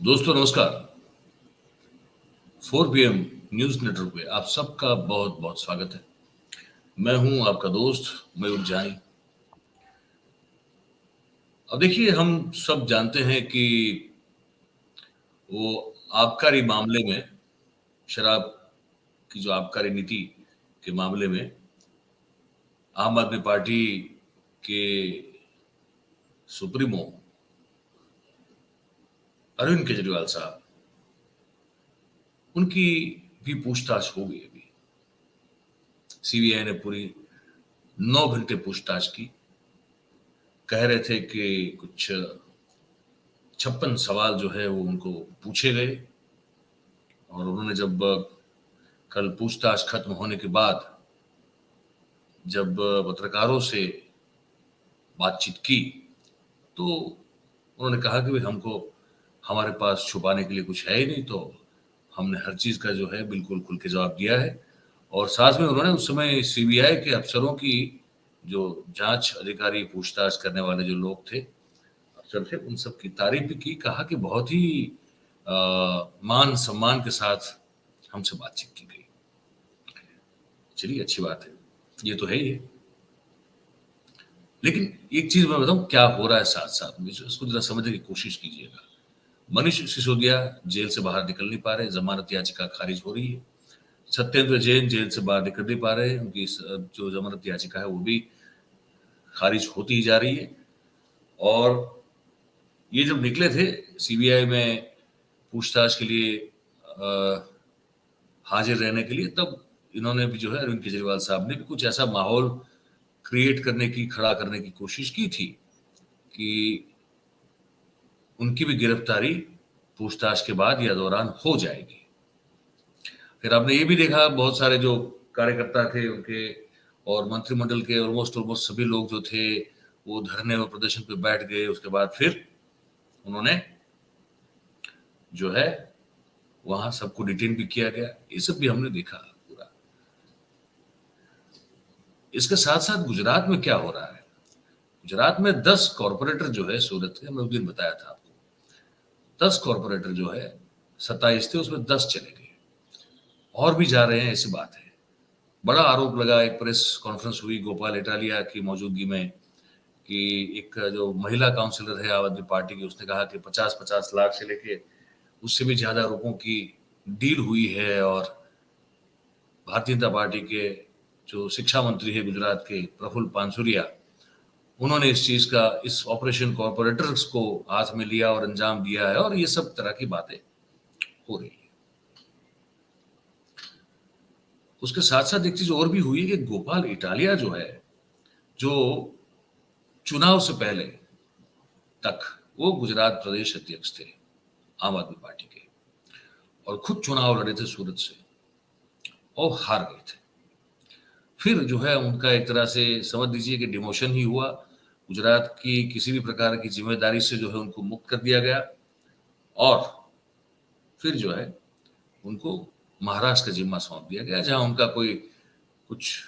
दोस्तों नमस्कार। 4 PM news network पे आप सबका बहुत बहुत स्वागत है। मैं हूं आपका दोस्त मयूर जानी। अब देखिए, हम सब जानते हैं कि वो आबकारी मामले में, शराब की जो आबकारी नीति के मामले में आम आदमी पार्टी के सुप्रीमो अरविंद केजरीवाल साहब, उनकी भी पूछताछ हो गई। अभी सीबीआई ने पूरी 9 घंटे पूछताछ की। कह रहे थे कि कुछ 56 सवाल जो है वो उनको पूछे गए, और उन्होंने जब कल पूछताछ खत्म होने के बाद जब पत्रकारों से बातचीत की, तो उन्होंने कहा कि भाई हमको, हमारे पास छुपाने के लिए कुछ है ही नहीं, तो हमने हर चीज़ का जो है बिल्कुल खुल के जवाब दिया है। और साथ में उन्होंने उस समय सीबीआई के अफसरों की, जो जांच अधिकारी, पूछताछ करने वाले जो लोग थे, अफसर थे, उन सब की तारीफ भी की। कहा कि बहुत ही मान सम्मान के साथ हमसे बातचीत की गई। चलिए, अच्छी बात है, ये तो है ही है। लेकिन एक चीज मैं बताऊं क्या हो रहा है साथ साथ में, इसको जरा समझने की कोशिश कीजिएगा। मनीष सिसोदिया जेल से बाहर निकल नहीं पा रहे, जमानत याचिका खारिज हो रही है। सत्येंद्र जैन जेल से बाहर निकल नहीं पा रहे, उनकी जो जमानत याचिका है वो भी खारिज होती ही जा रही है। और ये जब निकले थे सीबीआई में पूछताछ के लिए हाजिर रहने के लिए, तब इन्होंने भी जो है, अरविंद केजरीवाल साहब ने भी कुछ ऐसा माहौल क्रिएट करने की, खड़ा करने की कोशिश की थी कि उनकी भी गिरफ्तारी पूछताछ के बाद या दौरान हो जाएगी। फिर आपने ये भी देखा, बहुत सारे जो कार्यकर्ता थे उनके और मंत्रिमंडल के ऑलमोस्ट ऑलमोस्ट सभी लोग जो थे वो धरने और प्रदर्शन पे बैठ गए। उसके बाद फिर उन्होंने जो है वहां सबको डिटेन भी किया गया। ये सब भी हमने देखा पूरा। इसके साथ साथ गुजरात में क्या हो रहा है, गुजरात में 10 कॉरपोरेटर जो है, सूरत के, मैं उस दिन बताया था आपको, 10 कॉरपोरेटर जो है, 27 थे, उसमें 10 चले गए, और भी जा रहे हैं, ऐसी बात है। बड़ा आरोप लगा, एक प्रेस कॉन्फ्रेंस हुई गोपाल इटालिया की मौजूदगी में, कि एक जो महिला काउंसिलर है आम आदमी पार्टी की, उसने कहा कि 50-50 लाख से लेके उससे भी ज्यादा रुपयों की डील हुई है। और भारतीय जनता पार्टी के जो शिक्षा मंत्री है गुजरात के, प्रफुल्ल पानसुरिया, उन्होंने इस चीज का, इस ऑपरेशन कॉर्पोरेटर्स को हाथ में लिया और अंजाम दिया है, और ये सब तरह की बातें हो रही है। उसके साथ साथ एक चीज और भी हुई कि गोपाल इटालिया जो है, जो चुनाव से पहले तक वो गुजरात प्रदेश अध्यक्ष थे आम आदमी पार्टी के, और खुद चुनाव लड़े थे सूरत से और हार गए थे। फिर जो है उनका एक तरह से समझ लीजिए कि डिमोशन ही हुआ। गुजरात की किसी भी प्रकार की जिम्मेदारी से जो है उनको मुक्त कर दिया गया, और फिर जो है उनको महाराष्ट्र का जिम्मा सौंप दिया गया, जहां उनका कोई कुछ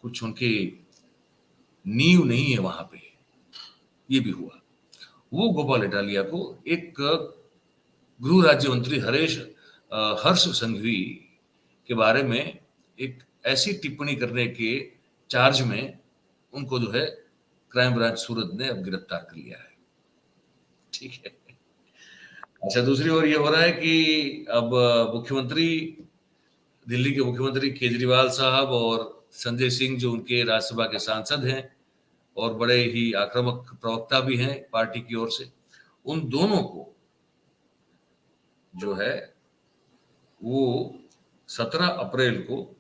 कुछ उनकी नींव नहीं है वहां पे। ये भी हुआ। वो गोपाल इटालिया को एक गृह राज्य मंत्री हर्ष संघवी के बारे में एक ऐसी टिप्पणी करने के चार्ज में उनको जो है क्राइम ब्रांच सूरत ने अब गिरफ्तार कर लिया है। ठीक है। अच्छा, दूसरी ओर ये हो रहा है कि अब मुख्यमंत्री, दिल्ली के मुख्यमंत्री केजरीवाल साहब और संजय सिंह, जो उनके राज्यसभा के सांसद हैं और बड़े ही आक्रामक प्रवक्ता भी हैं पार्टी की ओर से, उन दोनों को जो है वो 17 अप्रैल को,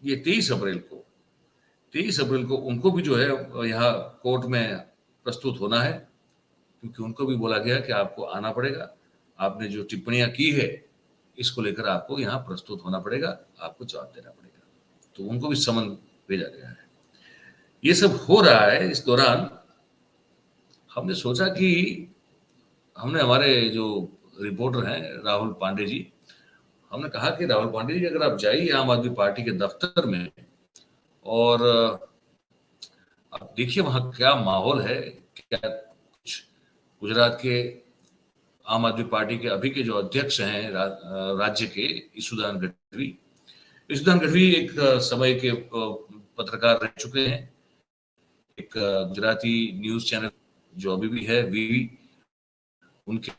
ये 23 अप्रैल को उनको भी जो है यहाँ कोर्ट में प्रस्तुत होना है, क्योंकि उनको भी बोला गया कि आपको आना पड़ेगा, आपने जो टिप्पणियां की है इसको लेकर आपको यहाँ प्रस्तुत होना पड़ेगा, आपको जवाब देना पड़ेगा। तो उनको भी समन भेजा गया है। ये सब हो रहा है। इस दौरान हमने सोचा कि हमने, हमारे जो रिपोर्टर हैं राहुल पांडे जी, हमने कहा कि राहुल पांडे जी, अगर आप जाइए आम आदमी पार्टी के दफ्तर में और आप देखिए वहां क्या माहौल है, क्या कुछ गुजरात के आम आदमी पार्टी के अभी के जो अध्यक्ष हैं राज्य के, ईशुदान गढ़वी। ईशुदान गढ़वी एक समय के पत्रकार रह चुके हैं, एक गुजराती न्यूज चैनल जो अभी भी है वीवी, उनके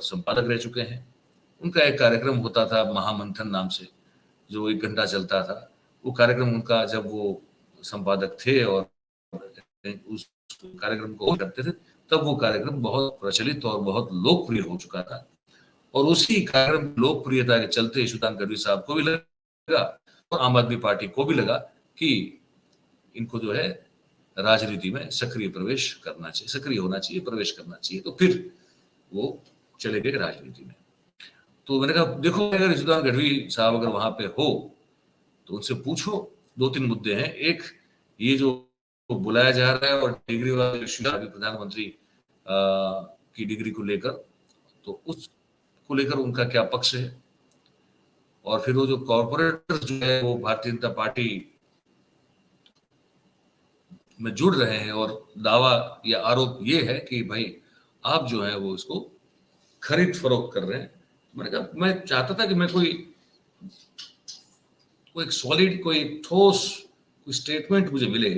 संपादक रह चुके हैं। उनका एक कार्यक्रम होता था महामंथन नाम से, जो 1 घंटा चलता था। वो कार्यक्रम उनका, जब वो संपादक थे और उस कार्यक्रम को करते थे, तब वो कार्यक्रम बहुत प्रचलित और बहुत लोकप्रिय हो चुका था। और उसी कार्यक्रम लोकप्रियता के चलते ईशुदान गढ़वी साहब को भी लगा और आम आदमी पार्टी को भी लगा कि इनको जो है राजनीति में सक्रिय प्रवेश करना चाहिए, सक्रिय होना चाहिए, प्रवेश करना चाहिए। तो फिर वो चले गए राजनीति में। तो मैंने कहा देखो, अगर ईशुदान गढ़वी साहब अगर वहां पे हो तो उनसे पूछो, 2-3 मुद्दे हैं। एक, ये जो बुलाया जा रहा है और डिग्री वाला इश्यू प्रधानमंत्री की डिग्री को लेकर, तो उसको लेकर उनका क्या पक्ष है। और फिर वो जो कॉर्पोरेटर जो है वो भारतीय जनता पार्टी में जुड़ रहे हैं और दावा या आरोप ये है कि भाई आप जो है वो इसको खरीद फरोख्त कर रहे हैं। मैंने कहा मैं चाहता था कि मैं कोई एक सॉलिड, कोई ठोस कोई स्टेटमेंट मुझे मिले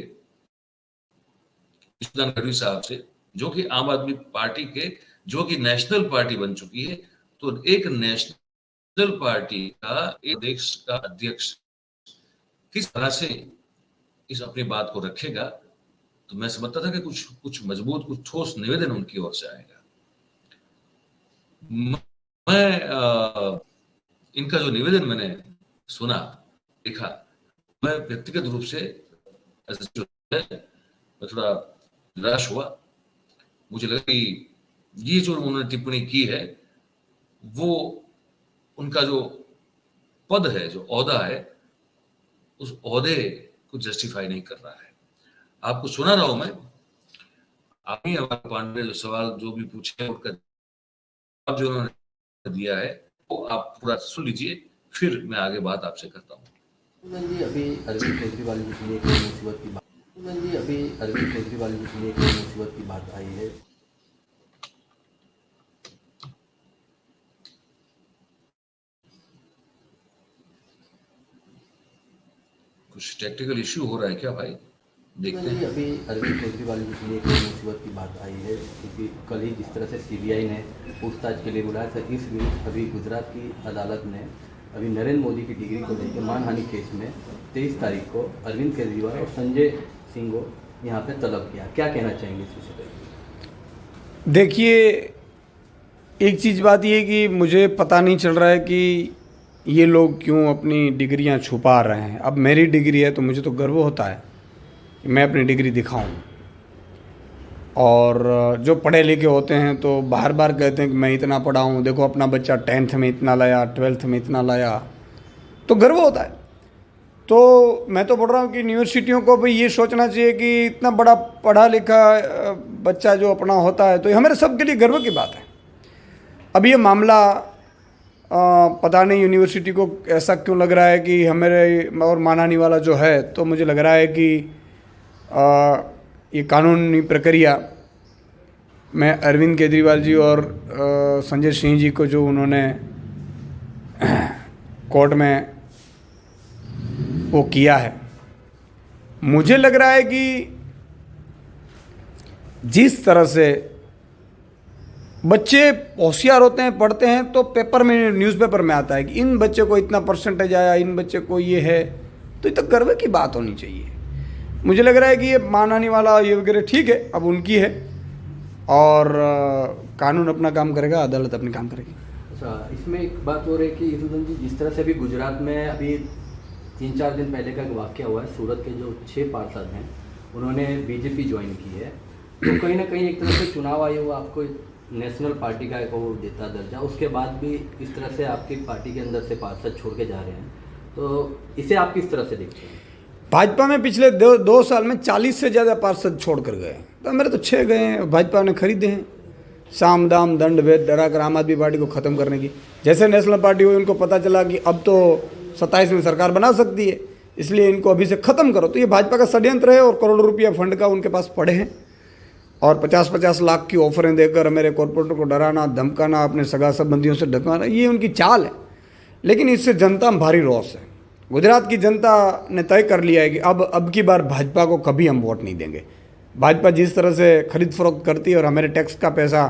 ईशुदान गढ़वी साहब से, जो कि आम आदमी पार्टी के, जो कि नेशनल पार्टी बन चुकी है। तो एक नेशनल पार्टी का एक देश का अध्यक्ष किस तरह से इस अपनी बात को रखेगा, तो मैं समझता था कि कुछ मजबूत, कुछ ठोस निवेदन उनकी ओर से आएगा। मैं इनका जो निवेदन मैंने सुना, देखा, मैं व्यक्तिगत रूप से जो है मैं थोड़ा निराश हुआ। मुझे लगा कि ये जो उन्होंने टिप्पणी की है वो उनका जो पद है, जो ओहदा है, उस ओहदे को जस्टिफाई नहीं कर रहा है। आपको सुना रहा हूं मैं, आप ही हमारे पांडे जो सवाल जो भी पूछे उनका जवाब जो उन्होंने दिया है वो आप पूरा सुन लीजिए, फिर मैं आगे बात आपसे करता हूँ। जी अभी अरविंद केजरीवाल जी के लिए एक मुसीबत की बात जी अभी अरविंद केजरीवाल जी के लिए एक मुसीबत की बात आई है। कुछ टेक्निकल इश्यू हो रहा है क्या भाई? देखते हैं। अभी अरविंद केजरीवाल जी के लिए एक मुसीबत की बात आई है, क्योंकि कल ही जिस तरह से सीबीआई ने पूछताछ के लिए बुलाया था, इस बीच अभी गुजरात की अदालत ने अभी नरेंद्र मोदी की डिग्री को लेकर मानहानि केस में 23 तारीख को अरविंद केजरीवाल और संजय सिंह को यहाँ पे तलब किया। क्या कहना चाहेंगे इस विषय पर? देखिए, एक चीज़ बात ये कि मुझे पता नहीं चल रहा है कि ये लोग क्यों अपनी डिग्रियां छुपा रहे हैं। अब मेरी डिग्री है तो मुझे तो गर्व होता है कि मैं अपनी डिग्री दिखाऊं, और जो पढ़े लिखे होते हैं तो बार बार कहते हैं कि मैं इतना पढ़ा हूँ, देखो अपना बच्चा 10th में इतना लाया, 12th में इतना लाया, तो गर्व होता है। तो मैं तो बोल रहा हूँ कि यूनिवर्सिटियों को भी ये सोचना चाहिए कि इतना बड़ा पढ़ा लिखा बच्चा जो अपना होता है, तो ये हमारे सबके लिए गर्व की बात है। अब ये मामला पता नहीं यूनिवर्सिटी को ऐसा क्यों लग रहा है कि हमारे और मानहानि वाला जो है, तो मुझे लग रहा है कि ये कानूनी प्रक्रिया में अरविंद केजरीवाल जी और संजय सिंह जी को जो उन्होंने कोर्ट में वो किया है, मुझे लग रहा है कि जिस तरह से बच्चे होशियार होते हैं, पढ़ते हैं, तो पेपर में, न्यूज़पेपर में आता है कि इन बच्चे को इतना परसेंटेज आया, इन बच्चे को ये है, तो ये तो गर्व की बात होनी चाहिए। मुझे लग रहा है कि ये मानहानि वाला ये वगैरह ठीक है, अब उनकी है और कानून अपना काम करेगा, अदालत अपनी काम करेगी। अच्छा, इसमें एक बात हो रही है कि ईशुदान जी, जिस तरह से अभी गुजरात में अभी 3-4 दिन पहले का एक वाक़या हुआ है, सूरत के जो 6 पार्षद हैं उन्होंने बीजेपी ज्वाइन की है, तो कहीं ना कहीं एक तरह से चुनाव आयोग आपको नेशनल पार्टी का एक वो देता दर्जा, उसके बाद भी इस तरह से आपकी पार्टी के अंदर से पार्षद छोड़ के जा रहे हैं, तो इसे आप किस तरह से देखते हैं? भाजपा में पिछले 2 साल में 40 से ज़्यादा पार्षद छोड़ कर गए, तो मेरे तो 6 गए हैं, भाजपा ने खरीदे हैं। साम दाम दंड भेद डरा कर आम आदमी पार्टी को ख़त्म करने की, जैसे नेशनल पार्टी हुई उनको पता चला कि अब तो 27 में सरकार बना सकती है, इसलिए इनको अभी से ख़त्म करो, तो ये भाजपा का षड्यंत्र है और करोड़ों रुपया फंड का उनके पास पड़े हैं। और 50-50 लाख की ऑफरें देकर मेरे कॉरपोरेटर को डराना धमकाना, अपने सगा संबंधियों से ढकवाना, ये उनकी चाल है। लेकिन इससे जनता में भारी रोष है। गुजरात की जनता ने तय कर लिया है कि अब की बार भाजपा को कभी हम वोट नहीं देंगे। भाजपा जिस तरह से खरीद फरोख्त करती है और हमारे टैक्स का पैसा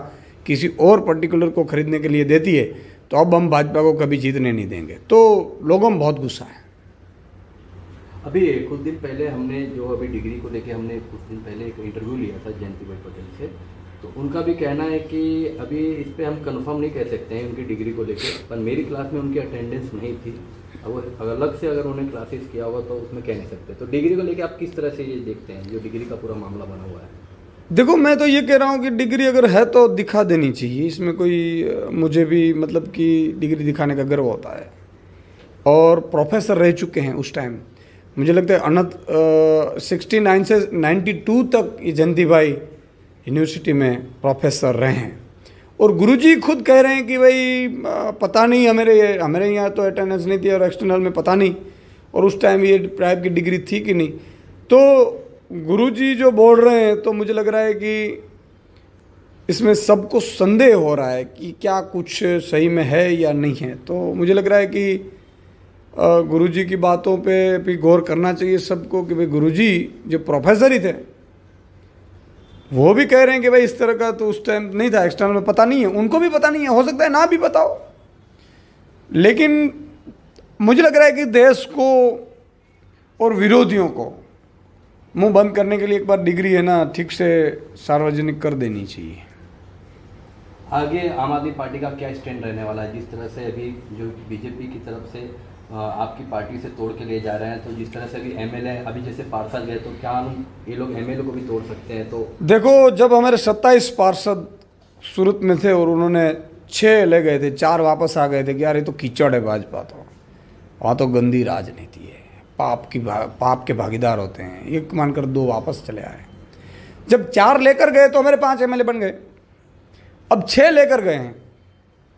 किसी और पर्टिकुलर को खरीदने के लिए देती है, तो अब हम भाजपा को कभी जीतने नहीं देंगे। तो लोगों में बहुत गुस्सा है। अभी कुछ दिन पहले हमने जो अभी डिग्री को लेके हमने कुछ दिन पहले एक इंटरव्यू लिया था जयंती भाई पटेल से, तो उनका भी कहना है कि अभी इस पे हम कंफर्म नहीं कह सकते हैं उनकी डिग्री को लेके, पर मेरी क्लास में उनकी अटेंडेंस नहीं थी। अब अलग से अगर उन्होंने क्लासेस किया होगा तो उसमें कह नहीं सकते। तो डिग्री को लेके आप किस तरह से ये देखते हैं, जो डिग्री का पूरा मामला बना हुआ है? देखो, मैं तो ये कह रहा हूँ कि डिग्री अगर है तो दिखा देनी चाहिए। इसमें कोई मुझे भी मतलब कि डिग्री दिखाने का गर्व होता है। और प्रोफेसर रह चुके हैं उस टाइम, मुझे लगता है 69 से 92 तक ये जयंती भाई यूनिवर्सिटी में प्रोफेसर रहे हैं। और गुरुजी खुद कह रहे हैं कि भाई पता नहीं, हमारे यहाँ तो अटेंडेंस नहीं थी और एक्सटर्नल में पता नहीं, और उस टाइम ये प्राइवेट की डिग्री थी कि नहीं। तो गुरुजी जो बोल रहे हैं, तो मुझे लग रहा है कि इसमें सबको संदेह हो रहा है कि क्या कुछ सही में है या नहीं है। तो मुझे लग रहा है कि गुरुजी की बातों पे भी गौर करना चाहिए सबको कि भाई गुरुजी जो प्रोफेसर ही थे वो भी कह रहे हैं कि भाई इस तरह का तो उस टाइम नहीं था, एक्सटर्नल में पता नहीं है, उनको भी पता नहीं है, हो सकता है ना भी बताओ। लेकिन मुझे लग रहा है कि देश को और विरोधियों को मुंह बंद करने के लिए एक बार डिग्री है ना ठीक से सार्वजनिक कर देनी चाहिए। आगे आम आदमी पार्टी का क्या स्टैंड रहने वाला है? जिस तरह से अभी जो बीजेपी की तरफ से आपकी पार्टी से तोड़ के ले जा रहे हैं, तो जिस तरह से अभी एमएलए अभी जैसे पार्षद गए, तो क्या हम ये लोग एमएलए को भी तोड़ सकते हैं? तो देखो, जब हमारे 27 पार्षद सूरत में थे और उन्होंने 6 ले गए थे, 4 वापस आ गए थे कि यार ये तो कीचड़ है भाजपा, तो वहाँ तो गंदी राजनीति है, पाप के भागीदार होते हैं, ये मानकर 2 वापस चले आए। जब 4 लेकर गए तो हमारे 5 एमएलए बन गए। अब 6 लेकर गए हैं,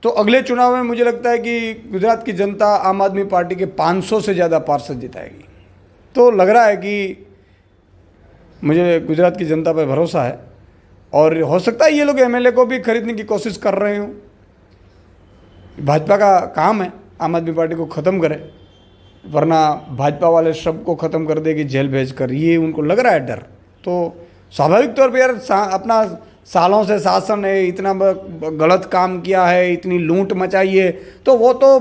तो अगले चुनाव में मुझे लगता है कि गुजरात की जनता आम आदमी पार्टी के 500 से ज़्यादा पार्षद जिताएगी। तो लग रहा है कि मुझे गुजरात की जनता पर भरोसा है, और हो सकता है ये लोग एमएलए को भी खरीदने की कोशिश कर रहे हों। भाजपा का काम है आम आदमी पार्टी को ख़त्म करे, वरना भाजपा वाले सबको ख़त्म कर देगी जेल भेजकर, ये उनको लग रहा है डर। तो स्वाभाविक तौर पर यार अपना सालों से शासन है, इतना गलत काम किया है, इतनी लूट मचाई है, तो वो तो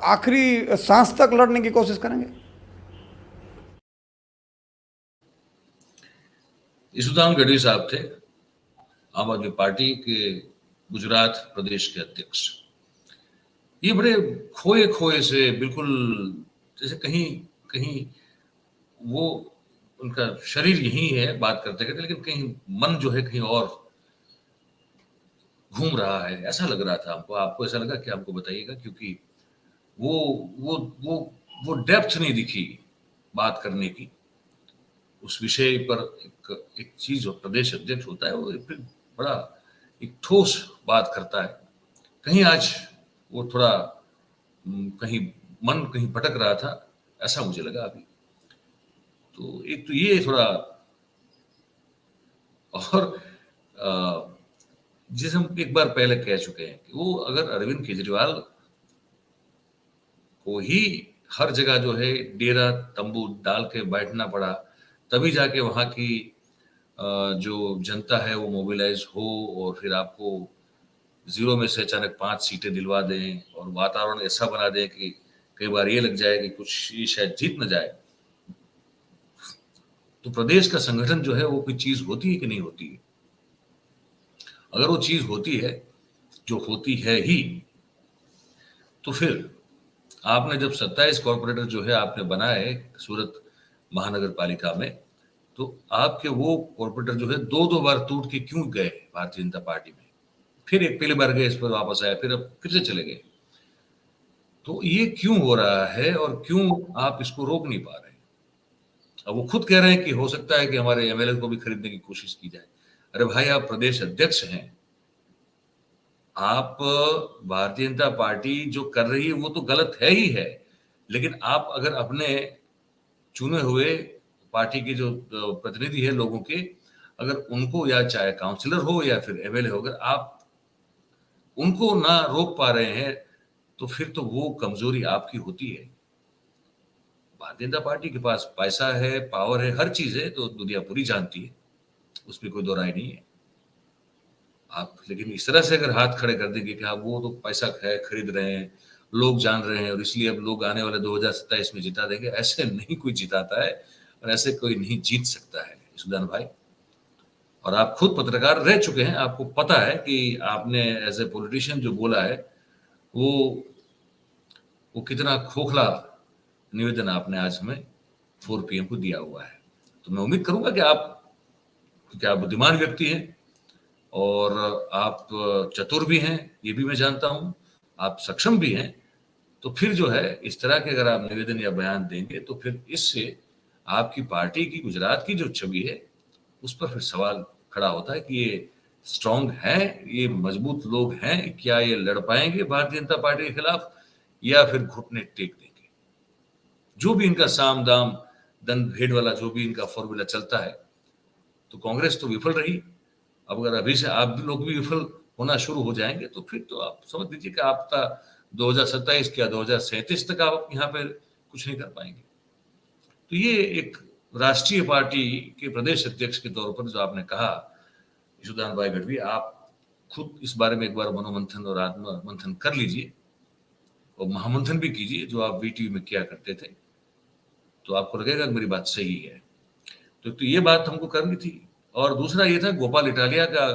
आखिरी सांस तक लड़ने की कोशिश करेंगे। यशोदान गढ़वी साहब थे आम आदमी पार्टी के गुजरात प्रदेश के अध्यक्ष। ये बड़े खोए खोए से, बिल्कुल जैसे कहीं कहीं वो उनका शरीर यही है बात करते करते, लेकिन कहीं मन जो है कहीं और घूम रहा है, ऐसा लग रहा था हमको। आपको ऐसा लगा कि हमको बताइएगा, क्योंकि वो वो वो वो डेप्थ नहीं दिखी बात करने की उस विषय पर। एक चीज जो प्रदेश अध्यक्ष होता है वो फिर बड़ा एक ठोस बात करता है। कहीं आज वो थोड़ा कहीं मन कहीं भटक रहा था, ऐसा मुझे लगा अभी। तो एक तो ये थोड़ा, और जिसे हम एक बार पहले कह चुके हैं कि वो अगर अरविंद केजरीवाल को ही हर जगह जो है डेरा तंबू डाल के बैठना पड़ा, तभी जाके वहाँ की जो जनता है वो मोबिलाइज हो और फिर आपको 0 में से अचानक 5 सीटें दिलवा दें और वातावरण ऐसा बना दें कि कई बार ये लग जाए कि कुछ ये शायद जीत न जाए। तो प्रदेश का संगठन जो है वो कोई चीज होती है कि नहीं होती है? अगर वो चीज होती है, जो होती है ही, तो फिर आपने जब 27 कॉर्पोरेटर जो है आपने बनाए सूरत महानगर पालिका में, तो आपके वो कॉर्पोरेटर जो है 2-2 बार टूट के क्यों गए भारतीय जनता पार्टी में? फिर एक पहली बार गए, इस पर वापस आए, फिर अब फिर से चले गए। तो ये क्यों हो रहा है और क्यों आप इसको रोक नहीं पा रहे? अब वो खुद कह रहे हैं कि हो सकता है कि हमारे एमएलए को भी खरीदने की कोशिश की जाए। अरे भाई, आप प्रदेश अध्यक्ष हैं, आप भारतीय जनता पार्टी जो कर रही है वो तो गलत है ही है, लेकिन आप अगर अपने चुने हुए पार्टी के जो प्रतिनिधि है लोगों के, अगर उनको, या चाहे काउंसलर हो या फिर एमएलए हो, अगर आप उनको ना रोक पा रहे हैं तो फिर तो वो कमजोरी आपकी होती है। भारतीय जनता पार्टी के पास पैसा है, पावर है, हर चीज है, तो दुनिया पूरी जानती है, उसमें कोई दो राय नहीं है। आप लेकिन इस तरह से अगर हाथ खड़े कर देंगे कि हाँ वो तो पैसा है, खरीद रहे हैं, लोग जान रहे हैं और इसलिए अब लोग आने वाले 2027 में जिता देंगे, ऐसे नहीं कोई जिताता है और ऐसे कोई नहीं जीत सकता है सुदान भाई। और आप खुद पत्रकार रह चुके हैं, आपको पता है कि आपने एज ए पॉलिटिशियन जो बोला है वो वो कितना खोखला निवेदन आपने आज हमें 4 PM को दिया हुआ है। तो मैं उम्मीद करूंगा कि आप, क्योंकि आप बुद्धिमान व्यक्ति हैं और आप चतुर भी हैं, ये भी मैं जानता हूं, आप सक्षम भी हैं, तो फिर जो है इस तरह के अगर आप निवेदन या बयान देंगे तो फिर इससे आपकी पार्टी की, गुजरात की जो छवि है उस पर फिर सवाल खड़ा होता है कि ये स्ट्रांग है, ये मजबूत लोग हैं, क्या ये लड़ पाएंगे भारतीय जनता पार्टी के खिलाफ या फिर घुटने टेक देंगे। जो भी इनका साम दाम दंड भेद वाला जो भी इनका फॉर्मूला चलता है, तो कांग्रेस तो विफल रही। अब अगर अभी से आप भी लोग भी विफल होना शुरू हो जाएंगे तो फिर तो आप समझ लीजिए कि आपका 2027 या 2037 तक आप यहाँ पे कुछ नहीं कर पाएंगे। तो ये एक राष्ट्रीय पार्टी के प्रदेश अध्यक्ष के तौर पर जो आपने कहा यशोदान भाई गढ़वी, आप खुद इस बारे में एक बार मनोमंथन और आत्म मंथन कर लीजिए और महामंथन भी कीजिए जो आप वीटीवी में किया करते थे, तो आपको लगेगा कि मेरी बात सही है। तो ये बात हमको करनी थी। और दूसरा ये था गोपाल इटालिया का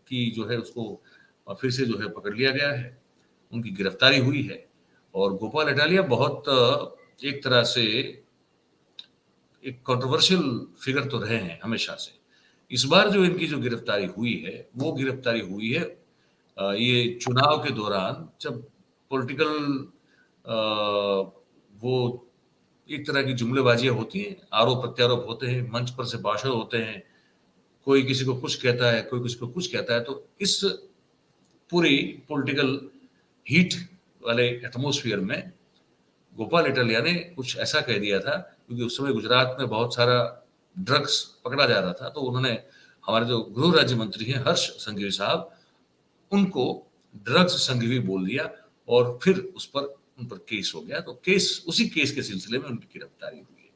की जो है उसको फिर से जो है पकड़ लिया गया है, उनकी गिरफ्तारी हुई है। और गोपाल इटालिया बहुत एक तरह से एक कंट्रोवर्शियल फिगर तो रहे हैं हमेशा से। इस बार जो इनकी जो गिरफ्तारी हुई है वो गिरफ्तारी हुई है ये चुनाव के दौरान, जब पॉलिटिकल वो एक तरह की जुमलेबाजियां होती हैं, आरोप प्रत्यारोप होते हैं, मंच पर से भाषण होते हैं, कोई किसी को कुछ कहता है, कोई किसी को कुछ कहता है। तो इस पूरी पॉलिटिकल हीट वाले एटमॉस्फेयर में गोपाल इटालिया ने कुछ ऐसा कह दिया था, क्योंकि उस समय गुजरात में बहुत सारा ड्रग्स पकड़ा जा रहा था, तो उन्होंने, हमारे जो गृह राज्य मंत्री हैं हर्ष संघवी साहब, उनको ड्रग्स संघवी बोल दिया और फिर उन पर केस हो गया। तो उसी केस के सिलसिले में उनकी गिरफ्तारी हुई है।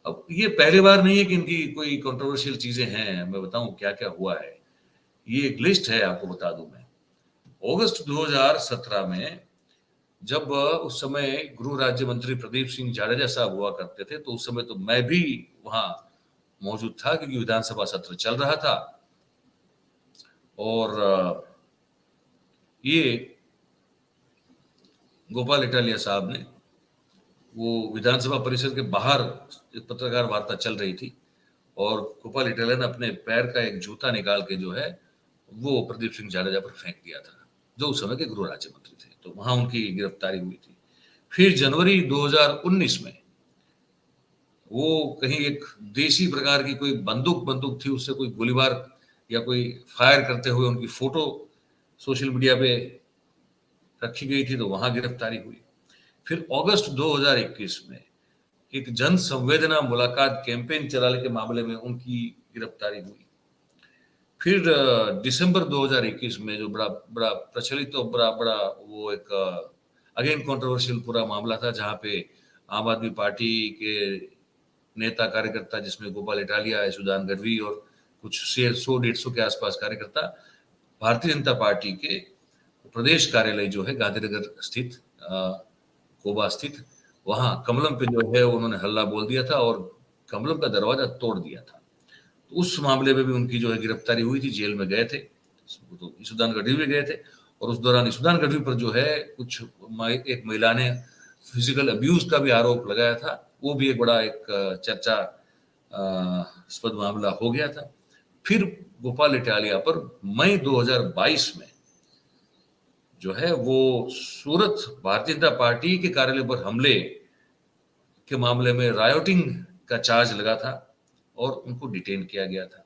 अब ये पहली बार नहीं है कि इनकी कोई कंट्रोवर्शियल चीजें हैं। मैं बताऊं क्या क्या हुआ है, ये एक लिस्ट है, आपको बता दूं मैं। अगस्त 2017 में जब उस समय गृह राज्य मंत्री प्रदीप सिंह जाडेजा साहब हुआ करते थे, तो उस समय तो मैं भी वहां मौजूद था क्योंकि विधानसभा सत्र चल रहा था। और ये गोपाल इटालिया साहब ने, वो विधानसभा परिसर के बाहर एक पत्रकार वार्ता चल रही थी और गोपाल इटालिया ने अपने पैर का एक जूता निकाल के जो है वो प्रदीप सिंह जाडेजा पर फेंक दिया था, जो उस समय के गृह राज्य मंत्री थे। तो वहां उनकी गिरफ्तारी हुई थी। फिर जनवरी 2019 में वो कहीं एक देसी प्रकार की कोई बंदूक थी, उससे कोई गोलीबार या कोई फायर करते हुए उनकी फोटो सोशल मीडिया पे रखी गई थी, तो वहां गिरफ्तारी हुई। फिर अगस्त 2021 में एक जन संवेदना मुलाकात कैंपेन चलाने के मामले में उनकी गिरफ्तारी हुई। फिर दिसंबर 2021 में जो बड़ा बड़ा प्रचलित और बड़ा वो एक अगेन कंट्रोवर्शियल पूरा मामला था, जहां पे आम आदमी पार्टी के नेता कार्यकर्ता, जिसमें गोपाल इटालिया, सुदान गढ़वी और कुछ 100-150 के आसपास कार्यकर्ता भारतीय जनता पार्टी के प्रदेश कार्यालय जो है गांधीनगर स्थित, कोबा स्थित, वहां कमलम पे जो है उन्होंने हल्ला बोल दिया था और कमलम का दरवाजा तोड़ दिया था। तो उस मामले में भी उनकी जो है गिरफ्तारी हुई थी, जेल में गए थे। तो ईसुदान गढ़वी भी गए थे और उस दौरान ईसुदान गढ़वी पर जो है कुछ एक महिला ने फिजिकल अब्यूज का भी आरोप लगाया था। वो भी एक बड़ा एक चर्चा स्पद मामला हो गया था। फिर गोपाल इटालिया पर मई 2022 में जो है वो सूरत भारतीय जनता पार्टी के कार्यालय पर हमले के मामले में रायोटिंग का चार्ज लगा था और उनको डिटेन किया गया था।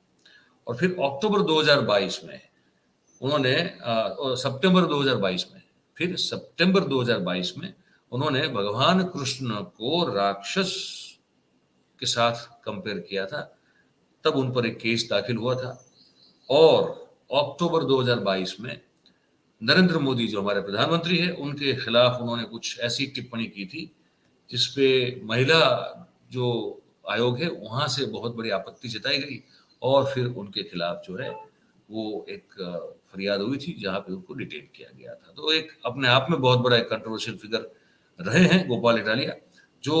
और फिर अक्टूबर 2022 में उन्होंने सितंबर 2022 में उन्होंने भगवान कृष्ण को राक्षस के साथ कंपेयर किया था, तब उन पर एक केस दाखिल हुआ था और अक्टूबर 2022 में नरेंद्र मोदी जो हमारे प्रधानमंत्री है उनके खिलाफ उन्होंने कुछ ऐसी टिप्पणी की थी जिसपे महिला जो आयोग है वहां से बहुत बड़ी आपत्ति जताई गई और फिर उनके खिलाफ जो है वो एक फरियाद हुई थी जहां पे उनको डिटेन किया गया था। तो एक अपने आप में बहुत बड़ा एक कंट्रोवर्शियल फिगर रहे हैं गोपाल इटालिया, जो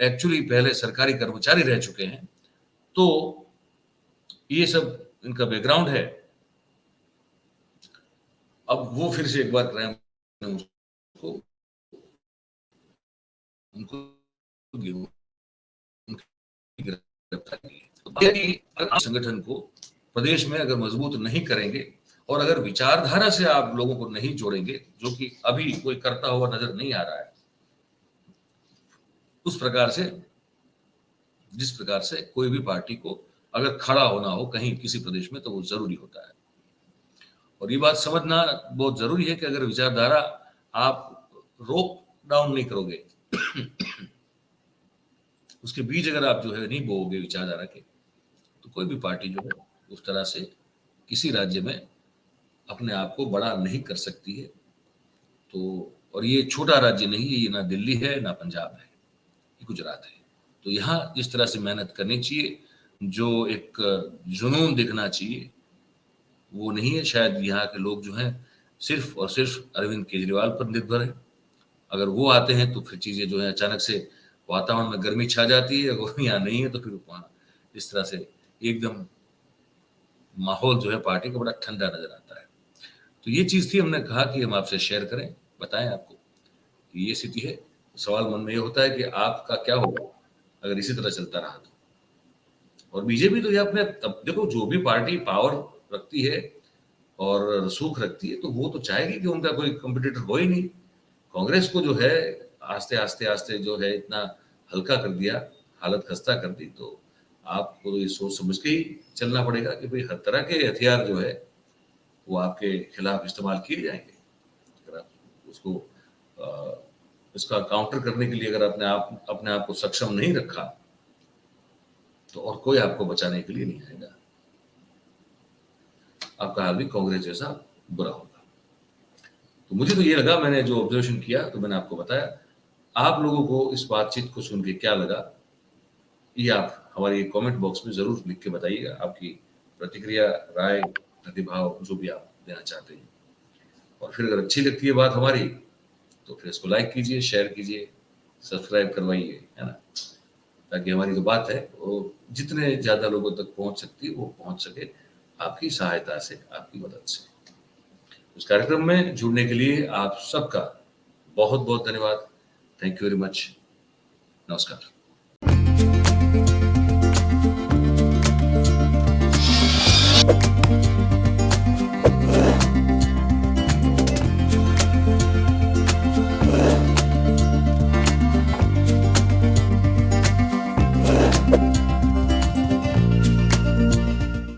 एक्चुअली पहले सरकारी कर्मचारी रह चुके हैं। तो ये सब इनका बैकग्राउंड है। अब वो फिर से एक बार क्राइम उसको उनको गिरफ्तारी की। अगर आप संगठन को प्रदेश में अगर मजबूत नहीं करेंगे और अगर विचारधारा से आप लोगों को नहीं जोड़ेंगे, जो कि अभी कोई करता हुआ नजर नहीं आ रहा है, उस प्रकार से जिस प्रकार से कोई भी पार्टी को अगर खड़ा होना हो कहीं किसी प्रदेश में तो वो जरूरी होता है। और ये बात समझना बहुत जरूरी है कि अगर विचारधारा आप रोक डाउन नहीं करोगे उसके बीज अगर आप जो है नहीं बोओगे विचारधारा के, तो कोई भी पार्टी जो है उस तरह से किसी राज्य में अपने आप को बड़ा नहीं कर सकती है। तो और ये छोटा राज्य नहीं है, ये ना दिल्ली है ना पंजाब है, ये गुजरात है। तो यहाँ इस तरह से मेहनत करनी चाहिए, जो एक जुनून दिखना चाहिए वो नहीं है। शायद यहाँ के लोग जो हैं सिर्फ और सिर्फ अरविंद केजरीवाल पर निर्भर है। अगर वो आते हैं तो फिर चीजें जो है अचानक से वातावरण में गर्मी छा जाती है, अगर यहाँ नहीं है तो फिर वहाँ इस तरह से एकदम माहौल जो है पार्टी का बड़ा ठंडा नजर आता है। तो ये चीज थी, हमने कहा कि हम आपसे शेयर करें, बताएं आपको कि ये स्थिति है। सवाल मन में ये होता है कि आपका क्या होगा अगर इसी तरह चलता रहा तो। और बीजेपी तो ये अपने तब देखो, जो भी पार्टी पावर रखती है और रसूख रखती है तो वो तो चाहेगी कि उनका कोई कंपटीटर हो ही नहीं। कांग्रेस को जो है आस्ते आस्ते आस्ते जो है इतना हल्का कर दिया, हालत खस्ता कर दी। तो आपको तो ये सोच समझ के ही चलना पड़ेगा कि भाई हर तरह के हथियार जो है वो आपके खिलाफ इस्तेमाल किए जाएंगे। अगर आप उसको इसका काउंटर करने के लिए अगर अपने आप को सक्षम नहीं रखा तो और कोई आपको बचाने के लिए नहीं आएगा। आपका हाल भी कांग्रेस जैसा बुरा होगा। तो मुझे तो ये लगा, मैंने जो ऑब्जर्वेशन किया तो मैंने आपको बताया। आप लोगों को इस बातचीत को सुन के क्या लगा, ये आप हमारे कमेंट बॉक्स में जरूर लिख के बताइएगा। आपकी प्रतिक्रिया, राय, प्रतिभाव जो भी आप देना चाहते हैं। और फिर अगर अच्छी लगती है बात हमारी तो फिर इसको लाइक कीजिए, शेयर कीजिए, सब्सक्राइब करवाइए, है ना, ताकि हमारी जो बात है वो जितने ज्यादा लोगों तक पहुंच सकती है वो पहुंच सके आपकी सहायता से, आपकी मदद से। इस कार्यक्रम में जुड़ने के लिए आप सबका बहुत बहुत धन्यवाद। Thank you very much. नमस्कार।